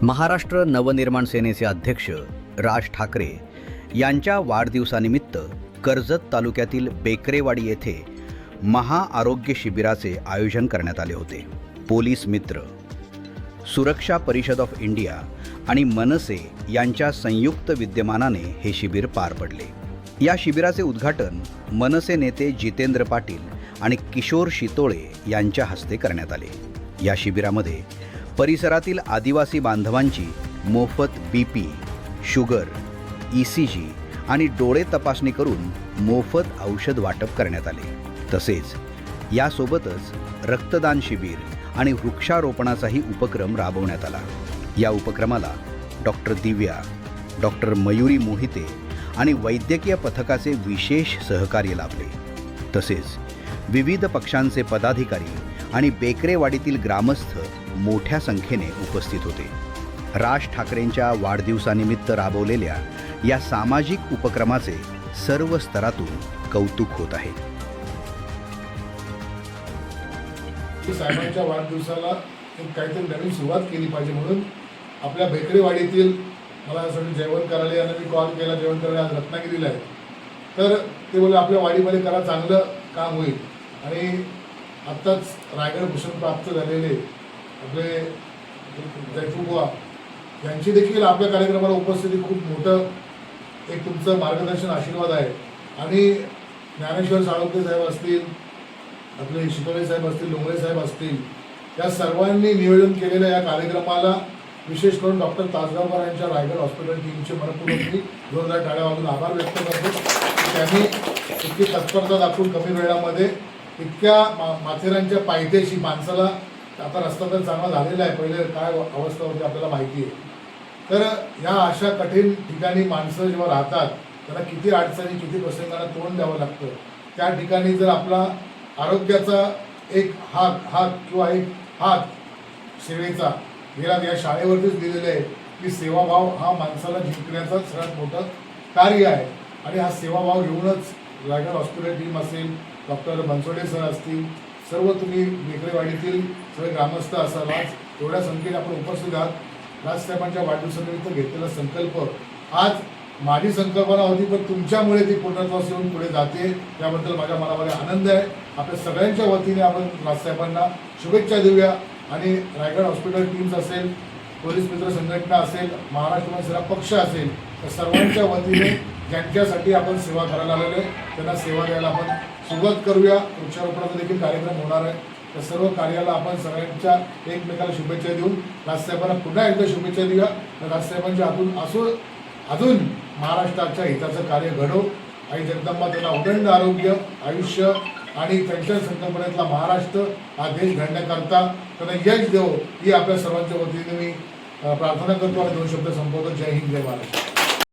महाराष्ट्र नवनिर्माण सेनेचे अध्यक्ष राज ठाकरे यांच्या वाढदिवसानिमित्त कर्जत तालुक्यातील बेकरेवाडी येथे महाआरोग्य शिबिराचे आयोजन करण्यात आले होते। पोलीस मित्र, सुरक्षा परिषद ऑफ इंडिया आणि मनसे यांच्या संयुक्त विद्यमानाने हे शिबिर पार पडले। या शिबिराचे उद्घाटन मनसे नेते जितेंद्र पाटील आणि किशोर शितोळे यांच्या हस्ते करण्यात आले। या शिबिरामध्ये परिसरातील आदिवासी बांधवांची मोफत बीपी, शुगर, ECG आणि डोळे तपासणी करून मोफत औषध वाटप करण्यात आले। तसेच यासोबतच रक्तदान शिबिर आणि वृक्षारोपणाचाही उपक्रम राबवण्यात आला। या उपक्रमाला डॉक्टर दिव्या, डॉक्टर मयुरी मोहिते आणि वैद्यकीय पथकाचे विशेष सहकार्य लाभले। तसेच विविध पक्षांचे पदाधिकारी आणि बेकरेवाडीतील ग्रामस्थ मोठ्या संख्येने उपस्थित होते। राज ठाकरेंच्या वाढदिवसानिमित्त राबवलेल्या या सामाजिक उपक्रमाचे सर्व स्तरातून कौतुक होत आहे। साहेबांच्या वाढदिवसाला काहीतरी नवीन सुरुवात केली पाहिजे म्हणून आपल्या बेकरेवाडीतील मला यासाठी जेवण करायला यांना मी कॉल केला, जेवण करायला आज रत्नागिरीला आहे। तर ते बोलले आपल्या वाडीमध्ये करा, चांगलं काम होईल। आणि आत्ताच रायगड भूषण प्राप्त झालेले आपले जयफुबुवा यांची देखील आपल्या कार्यक्रमाला उपस्थिती खूप मोठं एक तुमचं मार्गदर्शन आशीर्वाद आहे। आणि ज्ञानेश्वर साळुंखे साहेब असतील, आपले शितोळे साहेब असतील, लोंगळे साहेब असतील, या सर्वांनी नियोजन केलेल्या या कार्यक्रमाला विशेष करून डॉक्टर तासगावकर यांच्या रायगड हॉस्पिटल टीमचे मनपूर्वक मी जोरदार टाळ्या वाजवून आभार व्यक्त करतो की त्यांनी इतकी तत्परता दाखवून कमी वेळामध्ये इतक्या माथेरानच्या पायथ्याशी माणसाला, आता रस्ता तर चांगला झालेला आहे, पहिले काय अवस्था होती आपल्याला माहिती आहे। तर या अशा कठीण ठिकाणी माणसं जेव्हा राहतात त्यांना किती अडचणी, किती प्रसंगांना तोंड द्यावं लागतं। त्या ठिकाणी जर आपला आरोग्याचा एक हात किंवा एक हात सेवेचा गेला या शाळेवरतीच दिलेलं आहे की सेवाभाव हा माणसाला जिंकण्याचा सर्वात मोठं कार्य आहे। आणि हा सेवाभाव घेऊनच रायगड हॉस्पिटल टीम असेल, डॉक्टर बनसोडे सर असतील, सर्व तुम्ही बेकरेवाडीतील सगळे ग्रामस्थ असाल, आज एवढ्या संख्येने आपण उपस्थित आहात। राजसाहेबांच्या वाढदिवसानिमित्त घेतलेला संकल्प आज माझी संकल्पना होती, पण तुमच्यामुळे ती पूर्णत्वास येऊन पुढे जाते, त्याबद्दल माझ्या मनामध्ये आनंद आहे। आपल्या सगळ्यांच्या वतीने आपण राजसाहेबांना शुभेच्छा देऊया। आणि रायगड हॉस्पिटल टीम्स असेल, पोलीस मित्र संघटना असेल, महाराष्ट्र सेना पक्ष असेल, तर सर्वांच्या वतीने ज्यांच्यासाठी आपण सेवा करायला आलेलो आहे त्यांना सेवा द्यायला आपण सुरुवात करूया। वृक्षारोपणाचा देखील कार्यक्रम होणार आहे। त्या सर्व कार्याला आपण सगळ्यांच्या एकमेकाला शुभेच्छा देऊन राजसाहेबांना पुन्हा एकदा शुभेच्छा देऊया। तर राजसाहेबांच्या हातून अजून महाराष्ट्राच्या हिताचं कार्य घडो। आई जगदंबा त्यांना उदंड आरोग्य, आयुष्य आणि त्यांच्या संकल्पनेतला महाराष्ट्र हा देश घडण्याकरता त्यांना यश देवो ही आपल्या सर्वांच्या वतीने मी प्रार्थना करतो आणि दोन शब्द संपवतो। जय हिंद, जय महाराष्ट्र।